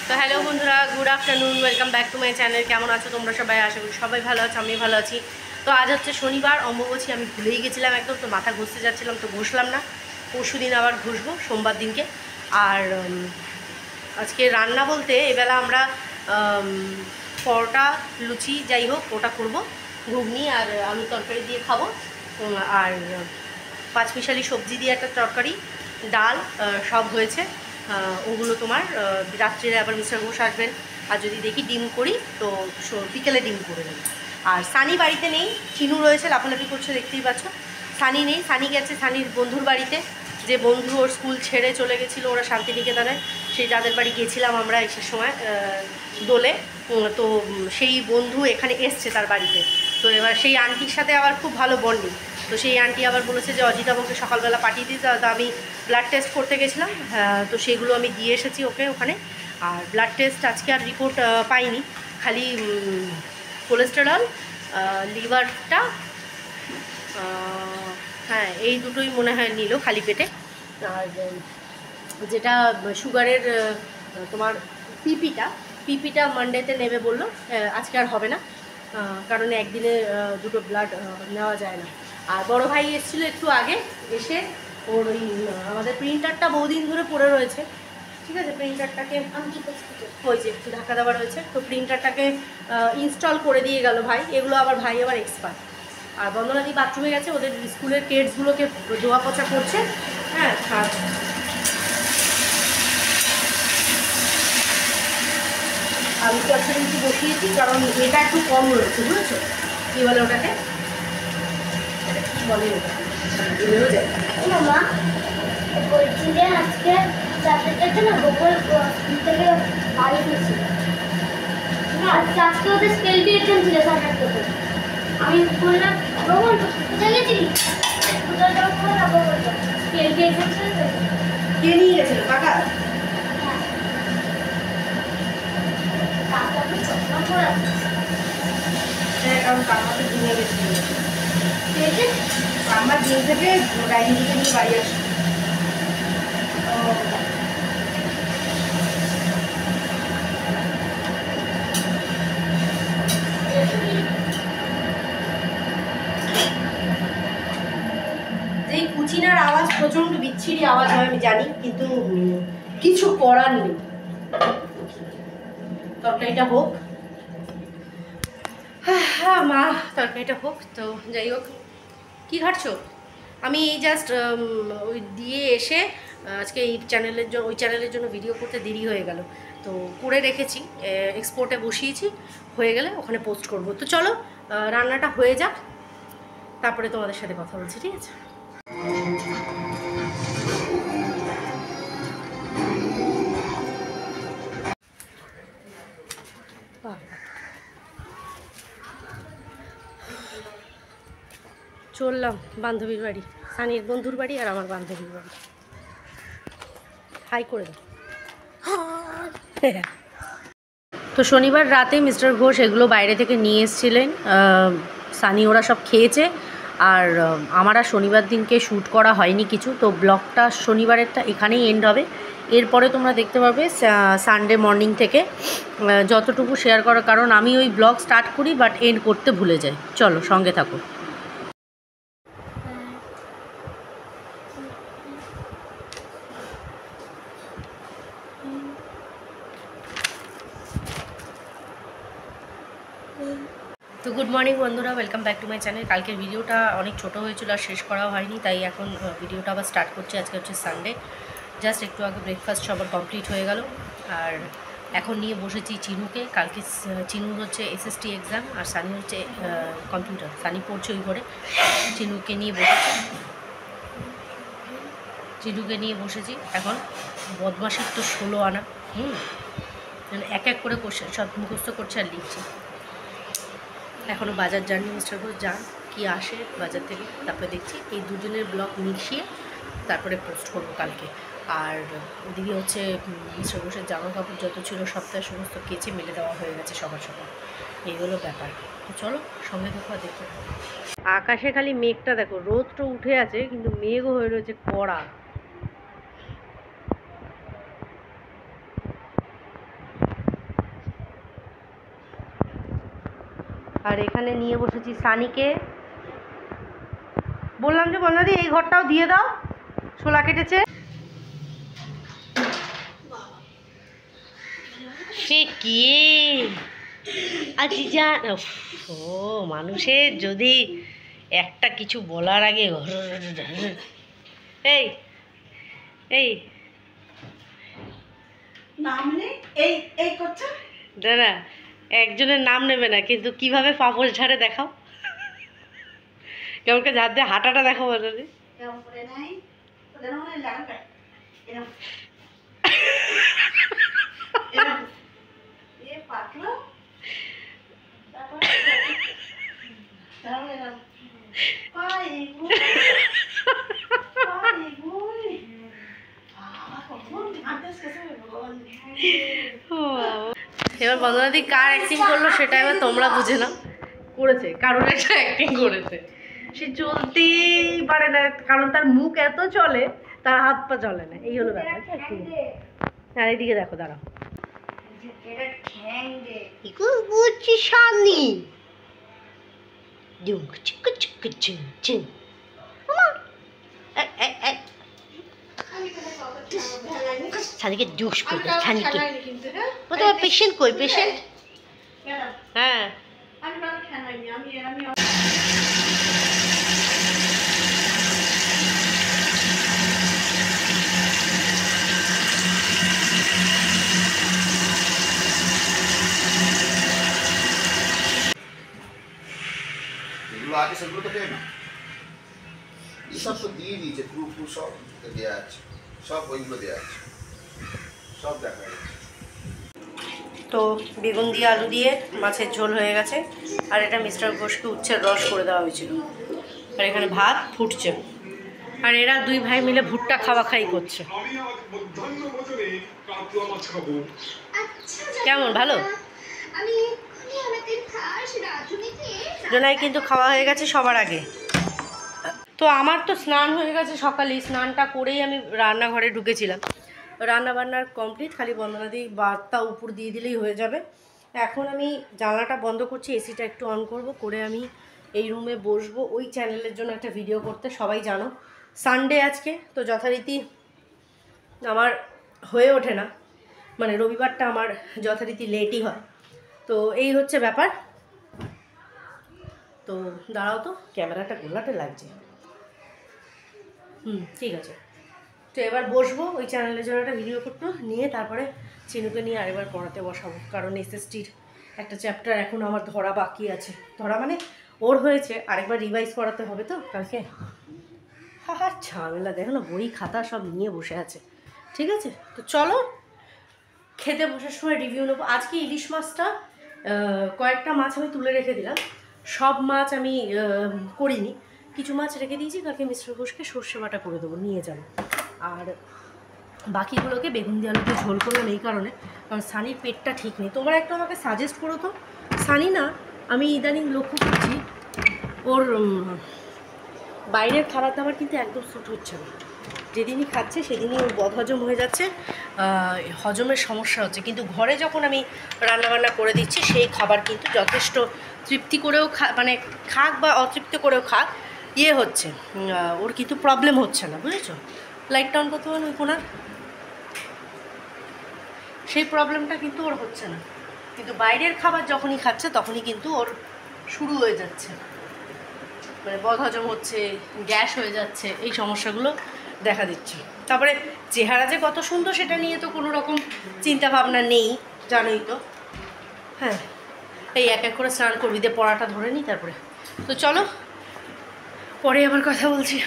তো হ্যালো বন্ধুরা, good afternoon, welcome back to my channel. কেমন আছো তোমরা সবাই? আশা করি সবাই ভালো আছো, আমি ভালো আছি। তো আজ হচ্ছে শনিবার, অম্বুবাচী। আমি ভুলেই গেছিলাম একদম, তো মাথা ঘষতে যাচ্ছিলাম, তো ঘষলাম না। পরশু দিন আবার ঘষবো, সোমবার দিনকে। আর আজকে রান্না বলতে এবেলা আমরা পরোটা, লুচি যাই হোক ওটা করবো, ঘুগনি আর আলু তরকারি দিয়ে খাবো। আর পাঁচমিশালি সবজি দিয়ে একটা তরকারি, ডাল সব হয়েছে। ওগুলো তোমার রাত্রে আবার মিস্টার ঘোষ আসবেন, আর যদি দেখি ডিম করি তো বিকেলে ডিম করে দেবো। আর সানি বাড়িতে নেই, চিনু রয়েছে, লাফালাফি করছে, দেখতেই পাচ্ছ। সানি নেই, সানি গেছে সানির বন্ধুর বাড়িতে। যে বন্ধু ওর স্কুল ছেড়ে চলে গেছিলো, ওরা শান্তিনিকেতনে, সেই যাদের বাড়ি গেছিলাম আমরা এসে সময় দোলে। তো সেই বন্ধু এখানে এসছে তার বাড়িতে। তো এবার সেই আন্টির সাথে আবার খুব ভালো বন্ডিং। তো সেই আন্টি আবার বলেছে যে অজিতাবাবুকে সকালবেলা পাঠিয়ে দিতে। তো আমি ব্লাড টেস্ট করতে গেছিলাম, তো সেগুলো আমি দিয়ে এসেছি ওখানে। আর ব্লাড টেস্ট আজকে আর রিপোর্ট পাইনি, খালি কোলেস্টেরল, লিভারটা, হ্যাঁ এই দুটোই মনে হয় নিল খালি পেটে। আর যেটা সুগারের তোমার পিপিটা মানডেতে নেবে বললো, আজকে আর হবে না, কারণ একদিনে দুটো ব্লাড নেওয়া যায় না। আর বড় ভাই এসেছিলো একটু আগে, এসে ওর ওই আমাদের প্রিন্টারটা বহুদিন ধরে পড়ে রয়েছে, ঠিক আছে, প্রিন্টারটাকে হয়েছে একটু ধাক্কা দেওয়া রয়েছে, তো প্রিন্টারটাকে ইনস্টল করে দিয়ে গেল ভাই। এগুলো আবার ভাই আবার এক্সপার্ট। আর বন্দনাদি বাথরুমে গেছে, ওদের স্কুলের কেডসগুলোকে ধোয়া পোছা করছে। হ্যাঁ, আর আলু তরকারি একটু বসিয়েছি, কারণ এটা একটু কম রয়েছে, বুঝেছো? কী বলে ওটাকে, এটা কী বলে ওটা, ভুলেও যায়। মা বলছি যে আজকে চারটের না গোবর থেকে বাড়ি গেছি। আজকে ওদের স্কেল দিয়ে এক্সাম ছিল 8:30 আমি বললাম গোবর কোথায় গেছিলি, কোথায় যাবো করে যাবো বলতো স্কেল দিয়ে এক্সাম ছিল। কে নিয়ে গেছিল? কাকা? কাকা তো চশমা পরে আছে। হ্যাঁ, কারণ কাকাকে ঘুমিয়ে গেছিল, ঠিক আছে, আমার দিন থেকে ডাইনিং থেকে নিয়ে বাড়ি আসে। এই কুচিনার আওয়াজ প্রচণ্ড বিচ্ছিরি আওয়াজ হয় আমি জানি, কিন্তু কিছু করার নেই। তরকারিটা হোক, হ্যাঁ মা, তরকারিটা হোক। তো যাই হোক, কী ঘাটছো? আমি এই জাস্ট ওই দিয়ে এসে আজকে এই চ্যানেলের জন্য, ওই চ্যানেলের জন্য ভিডিও করতে দেরি হয়ে গেল, তো করে রেখেছি, এক্সপোর্টে বসিয়েছি, হয়ে গেলে ওখানে পোস্ট করব। তো চলো রান্নাটা হয়ে যাক, তারপরে তোমাদের সাথে কথা বলছি, ঠিক আছে? চললাম বান্ধবীর বাড়ি, সানির বন্ধুর বাড়ি আর আমার বান্ধবীর বাড়ি। হাই করে দাও। তো শনিবার রাতে মিস্টার ঘোষ এগুলো বাইরে থেকে নিয়ে এসেছিলেন, সানি ওরা সব খেয়েছে। আর আমার আর শনিবার দিনকে শ্যুট করা হয়নি কিছু, তো ব্লগটা শনিবারেরটা এখানেই এন্ড হবে। এরপরে তোমরা দেখতে পারবে সানডে মর্নিং থেকে যতটুকু শেয়ার করার, কারণ আমি ওই ব্লগ স্টার্ট করি বাট এন্ড করতে ভুলে যাই। চলো সঙ্গে থাকো। তো গুড মর্নিং বন্ধুরা, welcome back to my channel. কালকের ভিডিওটা অনেক ছোট হয়েছিল আর শেষ করা হয়নি, তাই এখন ভিডিওটা আবার স্টার্ট করছি। আজকে হচ্ছে সানডে, জাস্ট একটু আগে ব্রেকফাস্ট সবার কমপ্লিট হয়ে গেল। আর এখন নিয়ে বসেছি চিনুকে। কালকে চিনুর হচ্ছে এসএসটি এক্সাম, আর সানি হচ্ছে কম্পিউটার। সানি পড়ছে ওই ঘরে, চিনুকে নিয়ে বসেছি এখন। বদমাসির তো 16 আনা, এক এক করে কোশ্চেন সব মুখস্থ করছে আর লিখছে। এখনও বাজার যাননি মিস্টার ঘোষ, যান কি আসে বাজার থেকে, তারপরে দেখছি। এই দুজনের ব্লগ মিশিয়ে তারপরে পোস্ট করবো কালকে। আর ওদিকে হচ্ছে মিস্টার ঘোষের জামা কাপড় যত ছিল সপ্তাহে সমস্ত কেচে মেলে দেওয়া হয়ে গেছে সবার সবার। এইগুলো ব্যাপার। তো চলো সঙ্গে দেখো আর দেখতে। আকাশে খালি মেঘটা দেখো, রোদটা উঠে আছে কিন্তু মেঘও হয়ে রয়েছে কড়া। আর এখানে নিয়ে বসেছি সানিকে। বললাম যে বন্যাদি এই ঘরটাও দিয়ে দাও, শোলা কেটেছে। সে কি ও মানুষের যদি একটা কিছু বলার আগে এই এই নাম নেই, এই এই করছে দাদা, একজনের নাম নেবে না, কিন্তু কিভাবে পাপড় ঝাড়ে দেখাও, কেমন করে ঝাড় দিয়ে হাঁটাটা দেখাও বন্যাদি। কেমন করে নাই ওদের মনে হয় লাগবে এরকম এরকম এ পাতলো তারপরে এরকম পাই গুই পাই গুই কখন হাঁটতে শেষে ভগবান। এবার বন্দনাদি কার অ্যাক্টিং করলো সেটা এবার তোমরা বুঝে নাও। করেছে, কারণ একটা অ্যাক্টিং করেছে, সে চলতেই পারে না, কারণ তার মুখ এত চলে, তার হাত পা চলে না, এই হলো ব্যাপার। আর এইদিকে দেখো, দাঁড়াও, সানি সানিকে জুস করবে, সানিকে ও তোমার পেশেন্ট কই, পেশেন্ট? হ্যাঁ এগুলো আগে সেগুলো তো দেয় না, সব তো দিয়ে দিয়েছে, পুরো সব দেওয়া আছে, সব ওইগুলো দেওয়া আছে, সব দেখা যাচ্ছে। তো বেগুন দিয়ে আলু দিয়ে মাছের ঝোল হয়ে গেছে, আর এটা মিস্টার ঘোষকে উচ্ছের রস করে দেওয়া হয়েছিল, আর এখানে ভাত ফুটছে, আর এরা দুই ভাই মিলে ভুট্টা খাওয়া খাই করছে। কেমন, ভালো? জোনাই কিন্তু খাওয়া হয়ে গেছে সবার আগে। তো আমার তো স্নান হয়ে গেছে সকালে, স্নানটা করেই আমি রান্নাঘরে ঢুকেছিলাম, রান্না বান্নার কমপ্লিট, খালি বন্দনাদি বার্তা উপর দিয়ে দিলেই হয়ে যাবে। এখন আমি জানলাটা বন্ধ করছি, এসিটা একটু অন করব, করে আমি এই রুমে বসবো ওই চ্যানেলের জন্য একটা ভিডিও করতে। সবাই জানো সানডে আজকে, তো যথারীতি আমার হয়ে ওঠে না, মানে রবিবারটা আমার যথারীতি লেটই হয়, তো এই হচ্ছে ব্যাপার। তো দাঁড়াও, তো ক্যামেরাটা গোলাটে লাগছে, ঠিক আছে। তো এবার বসবো ওই চ্যানেলের জন্য একটা ভিডিও করতে, নিয়ে তারপরে চিনুকে নিয়ে আরেকবার পড়াতে বসাবো, কারণ এসএসটির একটা চ্যাপ্টার এখন আমার ধরা বাকি আছে, ধরা মানে ওর হয়েছে, আরেকবার রিভাইজ করাতে হবে তো কালকে। হ্যাঁ ঝামেলা, দেখো না বই খাতা সব নিয়ে বসে আছে। ঠিক আছে, তো চলো খেতে বসার সময় রিভিউ নেবো। আজকে ইলিশ মাছটা কয়েকটা মাছ আমি তুলে রেখে দিলাম, সব মাছ আমি করিনি, কিছু মাছ রেখে দিয়েছি, কালকে মিস্টার ঘোষকে সর্ষে বাটা করে দেবো, নিয়ে যাবো। আর বাকিগুলোকে বেগুন দিয়ে আলুতে ঝোল করলাম এই কারণে, কারণ সানির পেটটা ঠিক নেই। তোমরা একটু আমাকে সাজেস্ট করো তো, সানি না, আমি ইদানিং লক্ষ্য করছি ওর বাইরের খাবার দাবার কিন্তু একদম স্যুট হচ্ছে না, যেদিনই খাচ্ছে সেদিনই ওর বদহজম হয়ে যাচ্ছে, হজমের সমস্যা হচ্ছে। কিন্তু ঘরে যখন আমি রান্নাবান্না করে দিচ্ছি সেই খাবার কিন্তু যথেষ্ট তৃপ্তি করেও মানে খাক বা অতৃপ্তি করেও খাক, ইয়ে হচ্ছে, ওর কিন্তু প্রবলেম হচ্ছে না, বুঝেছো? লাইট অন করতে পারেন ওই কোনার, সেই প্রবলেমটা কিন্তু ওর হচ্ছে না, কিন্তু বাইরের খাবার যখনই খাচ্ছে তখনই কিন্তু ওর শুরু হয়ে যাচ্ছে, মানে বদহজম হচ্ছে, গ্যাস হয়ে যাচ্ছে, এই সমস্যাগুলো দেখা দিচ্ছে। তারপরে চেহারা যে কত সুন্দর সেটা নিয়ে তো কোনো রকম চিন্তা ভাবনা নেই, জানোই তো। হ্যাঁ, এই এক এক করে স্নান করবি, দিয়ে পড়াটা ধরে নিই তারপরে। তো চলো পরে আবার কথা বলছি।